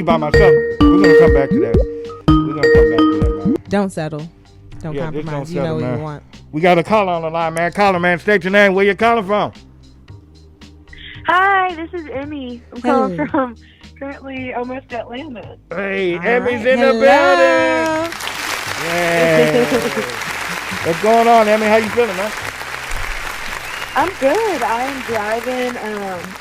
by myself. We're gonna come back to that. Man. Don't settle. Don't compromise. Don't you settle, know man. what you want. We got a caller on the line, man. Caller, man. State your name. Where you calling from? Hi, this is Emme. I'm calling from currently almost Atlanta. Hey, All Emmy's right. in the building. Yeah. What's going on, Emme? How you feeling, man? I'm good. I'm driving.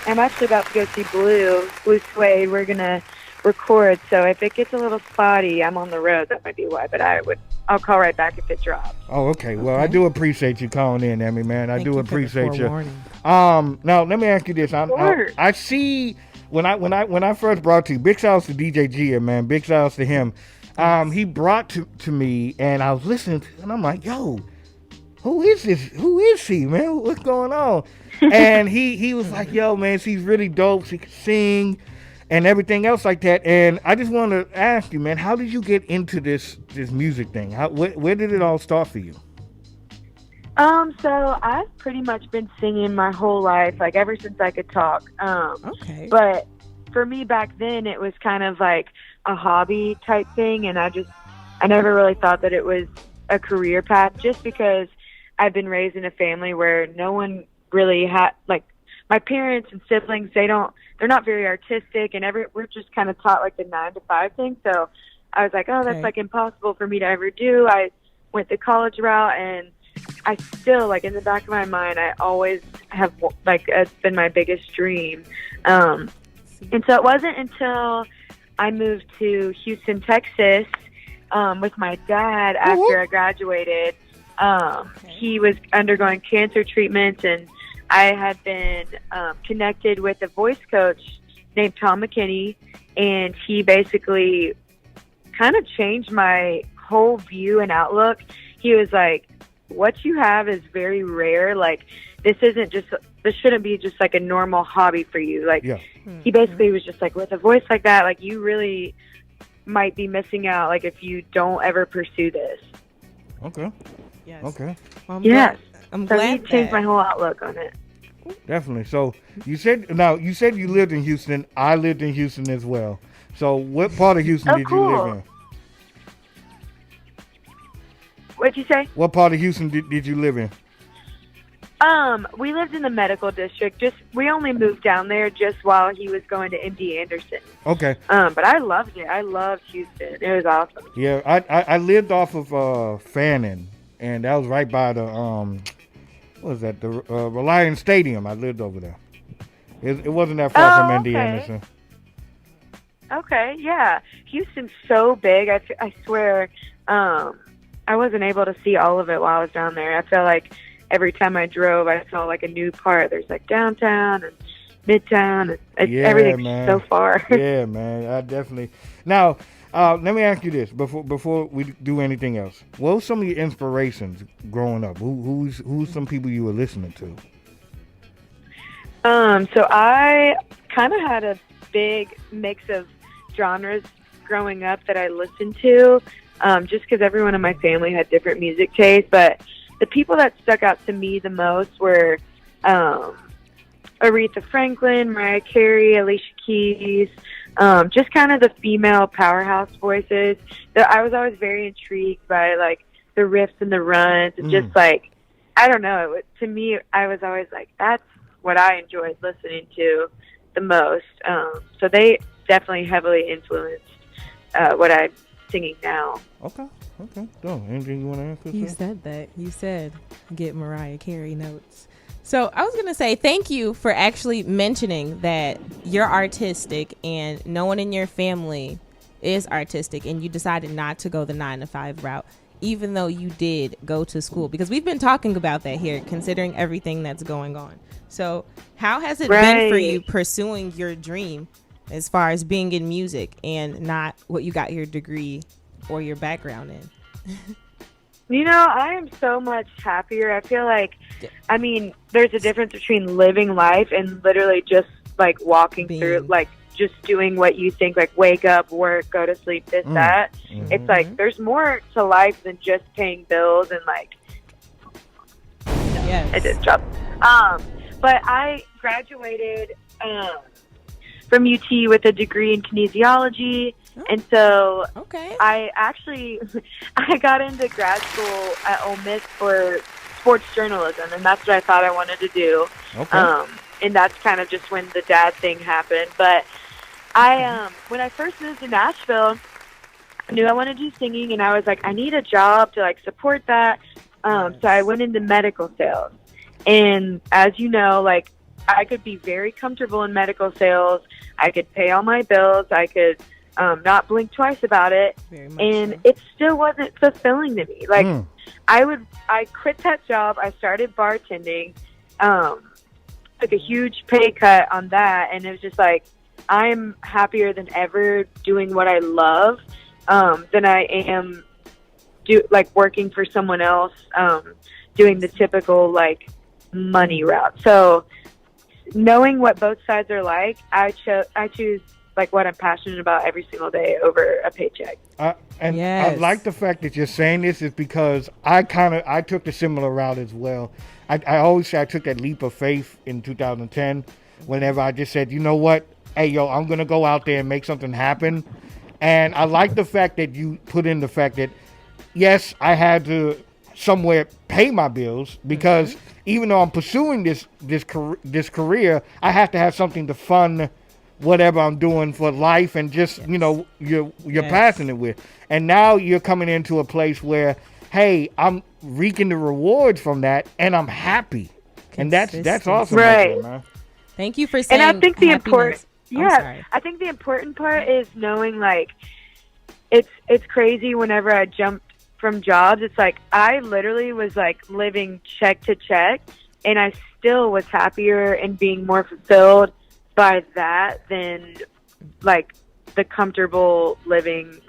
I'm actually about to go see Blue Suede. We're gonna record. So if it gets a little spotty, I'm on the road. That might be why. But I'll call right back if it drops. Oh, okay. Well, I do appreciate you calling in, Emme, man. I do appreciate you. Now let me ask you this. I see when I first brought to you, big shouts to DJ Gia, man. Big shouts to him. He brought to me, and I was listening to, and I'm like, yo, who is this? Who is she, man? What's going on? And he was like, yo, man, she's really dope. She can sing and everything else like that. And I just want to ask you, man, how did you get into this music thing? Where did it all start for you? So I've pretty much been singing my whole life, like ever since I could talk. Okay. But for me back then, it was kind of like a hobby type thing, and I never really thought that it was a career path, just because I've been raised in a family where no one really had, like, my parents and siblings, they're not very artistic, and we're just kind of taught like the 9-to-5 thing. So I was like, that's like impossible for me to ever do. I went the college route, and I still, like, in the back of my mind, I always have, like, it's been my biggest dream. And so it wasn't until I moved to Houston, Texas, with my dad after I graduated. He was undergoing cancer treatments, and I had been connected with a voice coach named Tom McKinney, and he basically kind of changed my whole view and outlook. He was like, what you have is very rare. Like, this shouldn't be just like a normal hobby for you. Like, he basically was just like, with a voice like that, like, you really might be missing out, like, if you don't ever pursue this. Okay. Yes. Okay. Well, yes. I'm so glad he changed my whole outlook on it. Definitely. So you said you lived in Houston. I lived in Houston as well. So what part of Houston did you live in? What'd you say? What part of Houston did you live in? We lived in the medical district. We only moved down there just while he was going to MD Anderson. Okay. But I loved it. I loved Houston. It was awesome. Yeah, I lived off of Fannin, and that was right by the what was that? The Reliance Stadium. I lived over there. It wasn't that far from MD Anderson. Okay, yeah. Houston's so big. I swear, I wasn't able to see all of it while I was down there. I felt like every time I drove, I saw like a new part. There's like downtown and midtown. And everything's so far. Yeah, man. I definitely. Now, let me ask you this before we do anything else. What were some of your inspirations growing up? Who's some people you were listening to? So I kind of had a big mix of genres growing up that I listened to, just because everyone in my family had different music tastes. But the people that stuck out to me the most were Aretha Franklin, Mariah Carey, Alicia Keys, just kind of the female powerhouse voices. I was always very intrigued by, like, the riffs and the runs, and just, like, I don't know. To me, I was always like, that's what I enjoyed listening to the most. So they definitely heavily influenced what I'm singing now. Okay. So, anything you want to answer? You said that. You said get Mariah Carey notes. So I was going to say thank you for actually mentioning that you're artistic and no one in your family is artistic, and you decided not to go the 9-to-5 route, even though you did go to school, because we've been talking about that here, considering everything that's going on. So how has it been for you pursuing your dream as far as being in music and not what you got your degree or your background in? You know, I am so much happier. I feel like, I mean, there's a difference between living life and literally just, like, walking through, like, just doing what you think, like, wake up, work, go to sleep, this, that. Mm-hmm. It's like, there's more to life than just paying bills and, like, yes. I did job. But I graduated from UT with a degree in kinesiology. And so I actually I got into grad school at Ole Miss for sports journalism, and that's what I thought I wanted to do. And that's kind of just when the dad thing happened. But I when I first moved to Nashville, I knew I wanted to do singing, and I was like, I need a job to like support that. So I went into medical sales. And as you know, like I could be very comfortable in medical sales. I could pay all my bills. I could not blink twice about it. And it still wasn't fulfilling to me. Like I quit that job. I started bartending, took a huge pay cut on that. And it was just like, I'm happier than ever doing what I love, than I am working for someone else, doing the typical like money route. So knowing what both sides are like, I choose like what I'm passionate about every single day over a paycheck. I like the fact that you're saying this is because I took the similar route as well. I always say I took that leap of faith in 2010 whenever I just said, you know what, hey, yo, I'm going to go out there and make something happen. And I like the fact that you put in the fact that, yes, I had to somewhere pay my bills because even though I'm pursuing this career, I have to have something to fund whatever I'm doing for life and just, you know, you're passionate with. And now you're coming into a place where, hey, I'm reaping the rewards from that and I'm happy. And that's awesome. Right. Man. Thank you for saying. And I think the important I think the important part is knowing like it's crazy whenever I jumped from jobs. It's like I literally was like living check to check and I still was happier and being more fulfilled by that than like the comfortable living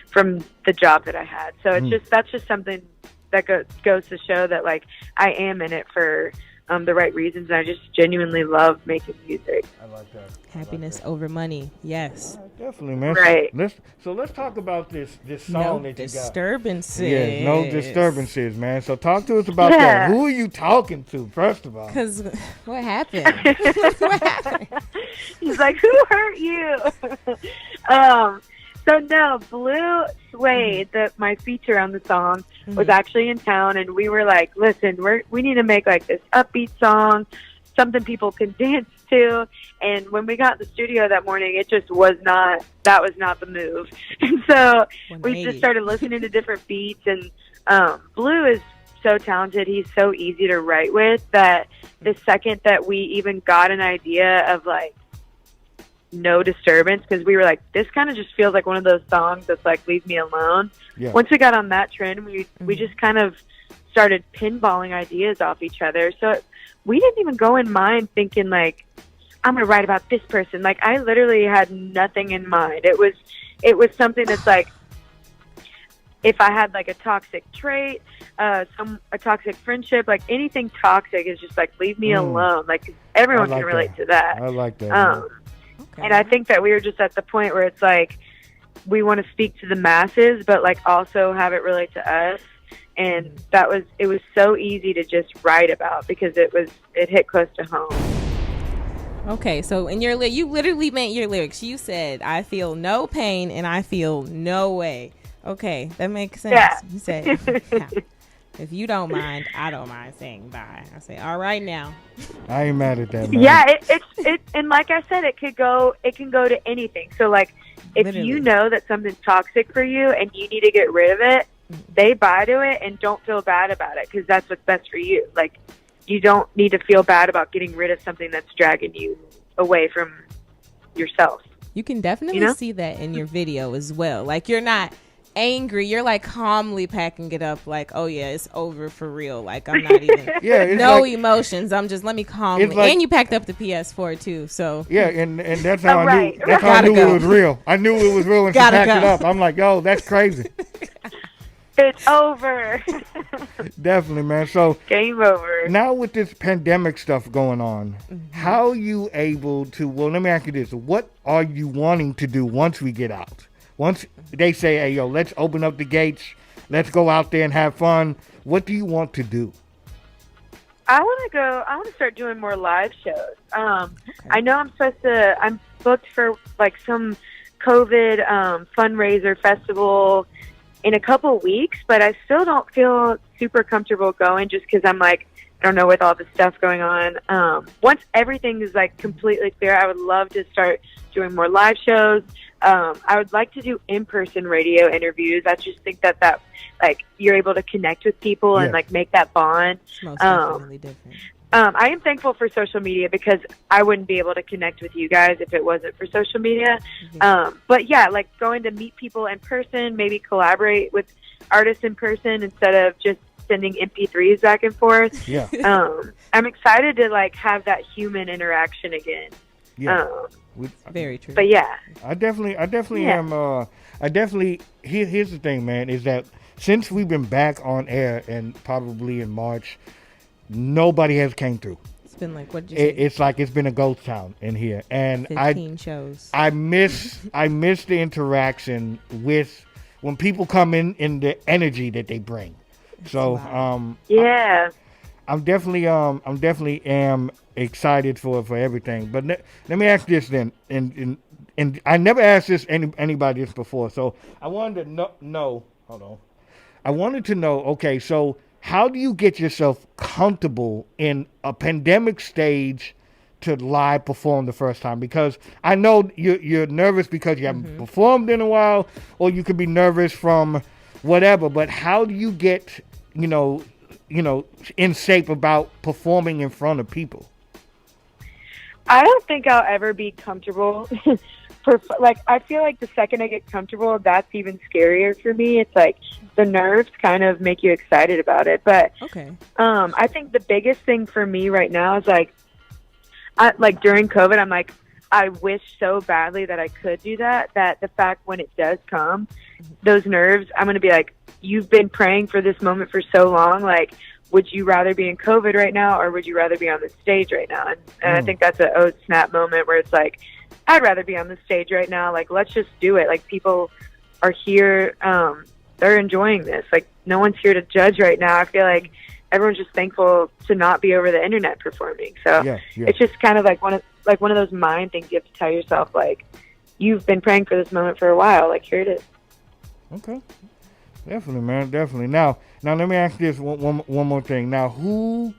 from the job that I had. So it's that's just something that goes to show that like I am in it for the right reasons. And I just genuinely love making music. I like that. Happiness over money. Yes. Definitely, man. Right. So let's talk about this song that you got. Disturbances. Yeah, no disturbances, man. So talk to us about that. Who are you talking to, first of all? Because what happened? What happened? He's like, who hurt you? So no, Blue Suede, my feature on the song, was actually in town, and we were like, listen, we need to make like this upbeat song, something people can dance to. And when we got in the studio that morning, it just was not the move. And so we just started listening to different beats, and Blue is so talented. He's so easy to write with that the second that we even got an idea of like no disturbance, because we were like, this kind of just feels like one of those songs that's like, leave me alone. Yeah. Once we got on that trend, we just kind of started pinballing ideas off each other. So we didn't even go in mind thinking like, I'm going to write about this person. Like I literally had nothing in mind. It was something that's like, if I had like a toxic trait, a toxic friendship, like anything toxic is just like, leave me alone. Like everyone can relate to that. I like that. And I think that we were just at the point where it's like, we want to speak to the masses, but like also have it relate to us. And it was so easy to just write about because it hit close to home. Okay, so in you literally meant your lyrics. You said, I feel no pain and I feel no way. Okay, that makes sense. Yeah. You said, yeah. If you don't mind, I don't mind saying bye. I say, all right now. I ain't mad at that, man. Yeah, it and like I said, it can go to anything. So like, if literally, you know that something's toxic for you and you need to get rid of it, say bye to it and don't feel bad about it because that's what's best for you. Like, you don't need to feel bad about getting rid of something that's dragging you away from yourself. You can definitely see that in your video as well. Like, you're not angry, you're like calmly packing it up like, oh yeah, it's over for real. Like I'm not even no emotions. I'm just let me calmly and you packed up the PS4 too. So yeah, and that's how I knew that's how I knew it was real. I knew it was real when she packed it up. I'm like, yo, that's crazy. It's over. Definitely, man. So game over. Now with this pandemic stuff going on, how are you able to, well, let me ask you this. What are you wanting to do once we get out? Once they say, hey, yo, let's open up the gates, let's go out there and have fun, what do you want to do? I want to start doing more live shows. I know I'm booked for like some COVID fundraiser festival in a couple weeks, but I still don't feel super comfortable going just because I'm like, I don't know, with all the stuff going on. Once everything is like completely clear, I would love to start doing more live shows. I would like to do in-person radio interviews. I just think that like you're able to connect with people and like make that bond. It's most definitely different. I am thankful for social media because I wouldn't be able to connect with you guys if it wasn't for social media. But yeah, like going to meet people in person, maybe collaborate with artists in person instead of just sending MP3s back and forth. Yeah. I'm excited to like have that human interaction again. Yeah. Very true. But yeah. I definitely am. Here's the thing, man, is that since we've been back on air and probably in March, nobody has came through. It's been like, what did you say? It's like it's been a ghost town in here, and 15 shows. I miss the interaction with when people come in the energy that they bring. So yeah, I'm definitely am excited for everything. But let me ask this then, and I never asked this anybody this before, so I wanted to know. Hold on, I wanted to know. Okay, so how do you get yourself comfortable in a pandemic stage to live perform the first time? Because I know you're nervous because you haven't performed in a while, or you could be nervous from whatever. But how do you get in shape about performing in front of people? I don't think I'll ever be comfortable. I feel like the second I get comfortable, that's even scarier for me. It's like the nerves kind of make you excited about it. But I think the biggest thing for me right now is like during COVID, I'm like, I wish so badly that I could do that the fact when it does come, those nerves, I'm going to be like, you've been praying for this moment for so long. Like, would you rather be in COVID right now, or would you rather be on the stage right now? And I think that's a oh snap moment where it's like, I'd rather be on the stage right now. Like, let's just do it. Like, people are here. They're enjoying this. Like, no one's here to judge right now. I feel like everyone's just thankful to not be over the internet performing. So it's just kind of like one of those mind things you have to tell yourself, like, you've been praying for this moment for a while. Like, here it is. Okay. Definitely, man. Definitely. Now let me ask this one more thing. Now, who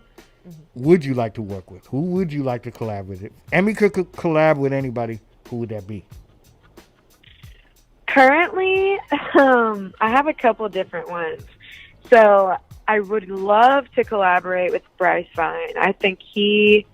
would you like to work with? Who would you like to collab with? If Emme could collab with anybody, who would that be? Currently, I have a couple different ones. So I would love to collaborate with Bryce Vine. I think he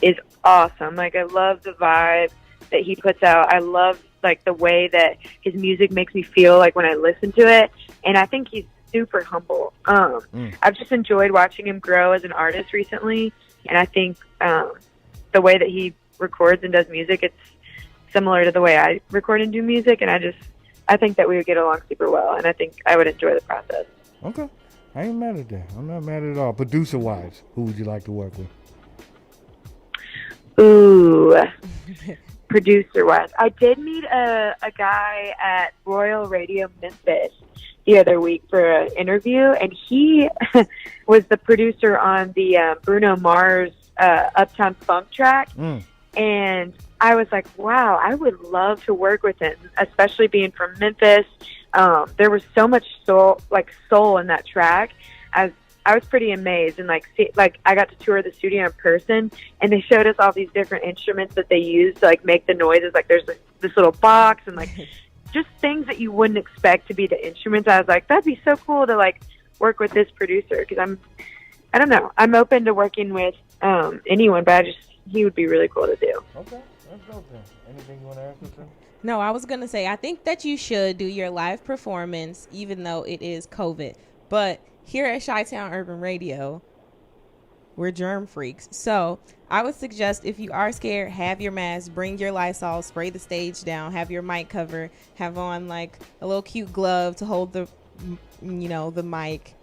is awesome. Like, I love the vibe that he puts out. I love like the way that his music makes me feel like when I listen to it. And I think he's super humble. I've just enjoyed watching him grow as an artist recently. And I think the way that he records and does music, it's similar to the way I record and do music. And I think that we would get along super well. And I think I would enjoy the process. Okay. I ain't mad at that. I'm not mad at all. Producer-wise, who would you like to work with? Ooh. Producer-wise, I did meet a guy at Royal Radio Memphis the other week for an interview, and he was the producer on the Bruno Mars Uptown Funk track. And I was like, wow, I would love to work with him, especially being from Memphis. There was so much soul in that track. I was pretty amazed, and I got to tour the studio in person, and they showed us all these different instruments that they use to like make the noises. Like, there's this little box and like just things that you wouldn't expect to be the instruments. I was like, that'd be so cool to like work with this producer, because I don't know, I'm open to working with anyone, but he would be really cool to do. Okay, let's go then. Anything you want to ask us? No, I was gonna say, I think that you should do your live performance even though it is COVID, but here at Chi-Town Urban Radio, we're germ freaks. So I would suggest, if you are scared, have your mask, bring your Lysol, spray the stage down, have your mic cover, have on like a little cute glove to hold the mic,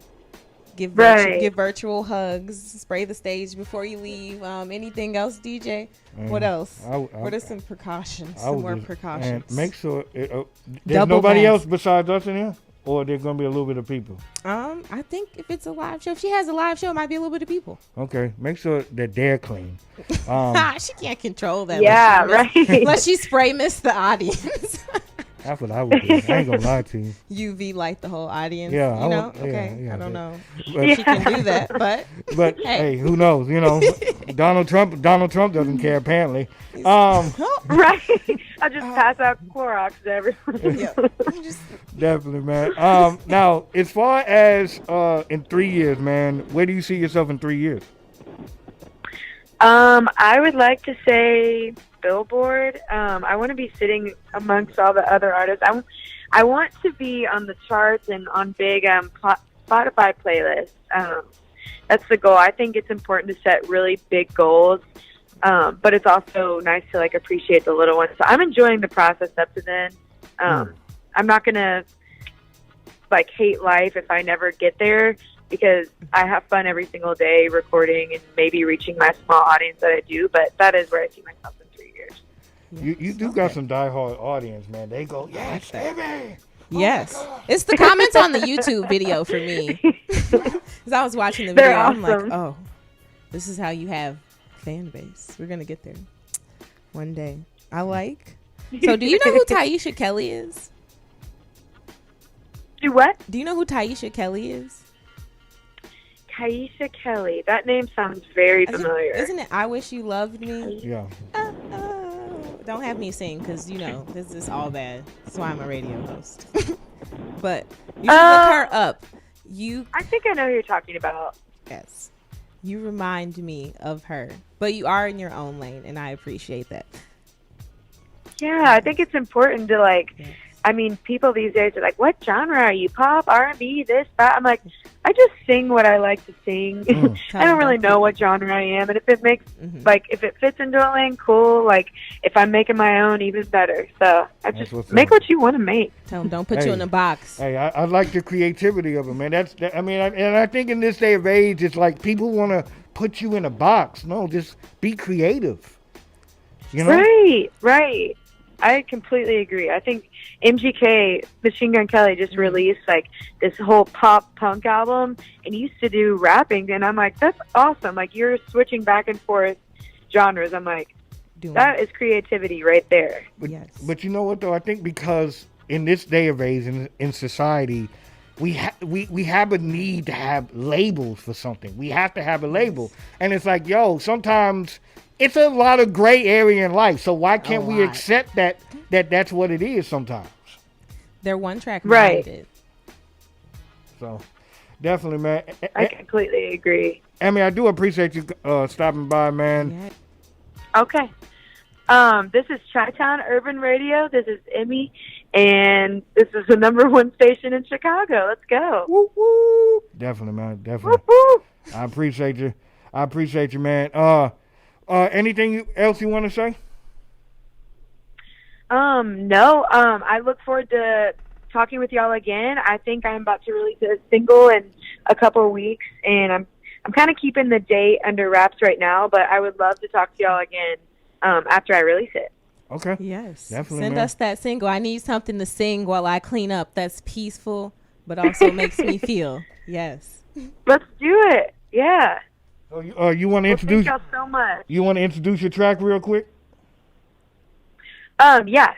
give virtual hugs, spray the stage before you leave. Anything else, DJ? What else? What are some precautions? Some more precautions. And make sure there's nobody else besides us in here? or there's gonna be a little bit of people? I think if it's a live show, if she has a live show, it might be a little bit of people. Okay, make sure that they're clean. She can't control that. Yeah, right. Unless she spray mist the audience. That's what I would do. I ain't gonna lie to you. UV light the whole audience. Yeah, you know. I don't know. If she can do that, but hey, who knows? You know, Donald Trump doesn't care apparently. Right. I just pass out Clorox to everyone. Yeah. Definitely, man. Now, as far as in 3 years, man, where do you see yourself in 3 years? I would like to say Billboard. I want to be sitting amongst all the other artists. I want to be on the charts and on big Spotify playlists. That's the goal. I think it's important to set really big goals, but it's also nice to like appreciate the little ones. So I'm enjoying the process up to then. I'm not gonna like hate life if I never get there, because I have fun every single day recording and maybe reaching my small audience that I do. But that is where I see myself in 3 years. You do got some diehard audience, man. They go, yes, Emme. Yes. It's the comments on the YouTube video for me. Because I was watching the video. They're I'm awesome. like, oh, this is how you have fan base. We're going to get there one day. So do you know who Taisha Kelly is? Do what? Do you know who Taisha Kelly is? Taisha Kelly. That name sounds very familiar. Isn't it I Wish You Loved Me? Yeah. Don't have me sing because, you know, this is all bad. That's why I'm a radio host. But you should look her up. I think I know who you're talking about. Yes. You remind me of her. But you are in your own lane, and I appreciate that. Yeah, I think it's important to, like, Yes. I mean, people these days are like, what genre are you? Pop, R&B, this, that? I'm like, I just sing what I like to sing. I don't really know what genre I am. And if it makes, like, if it fits into a lane, cool. Like, if I'm making my own, even better. So I just make what you want to make. Tell them, don't put you in a box. Hey, I like the creativity of it, man. I think in this day of age, it's like people want to put you in a box. No, just be creative. You know? Right. I completely agree. I think MGK, Machine Gun Kelly, just released like this whole pop punk album, and he used to do rapping, and I'm like, that's awesome. Like, you're switching back and forth genres. I'm like, that is creativity right there. But you know what though? I think because in this day of age in society, we have a need to have labels for something. We have to have a label, and it's like, sometimes it's a lot of gray area in life. So why can't we accept that's what it is sometimes? They're one track minded. So definitely, man. I completely agree. Emme, I do appreciate you stopping by, man. Yeah. Okay. This is Chi-Town Urban Radio. This is Emme, and this is the #1 station in Chicago. Let's go. Woo, woo. Definitely, man. Definitely. Woo, woo. I appreciate you, man. Anything else you want to say? No. I look forward to talking with y'all again. I think I'm about to release a single in a couple of weeks, and I'm kind of keeping the date under wraps right now, but I would love to talk to y'all again after I release it. Okay. Yes. Definitely. Send us that single. I need something to sing while I clean up that's peaceful, but also makes me feel. Yes. Let's do it. Yeah. So you want to introduce? Thank y'all so much. You want to introduce your track real quick? Yeah.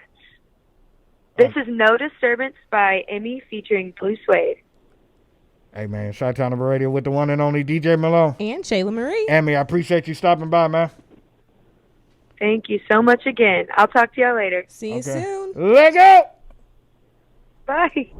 This is No Disturbance by Emme featuring Blue Suede. Hey, man, Chi-Town Urban Radio with the one and only DJ Malone. And Shayla Marie. Emme, I appreciate you stopping by, man. Thank you so much again. I'll talk to y'all later. See you soon. Let go. Bye.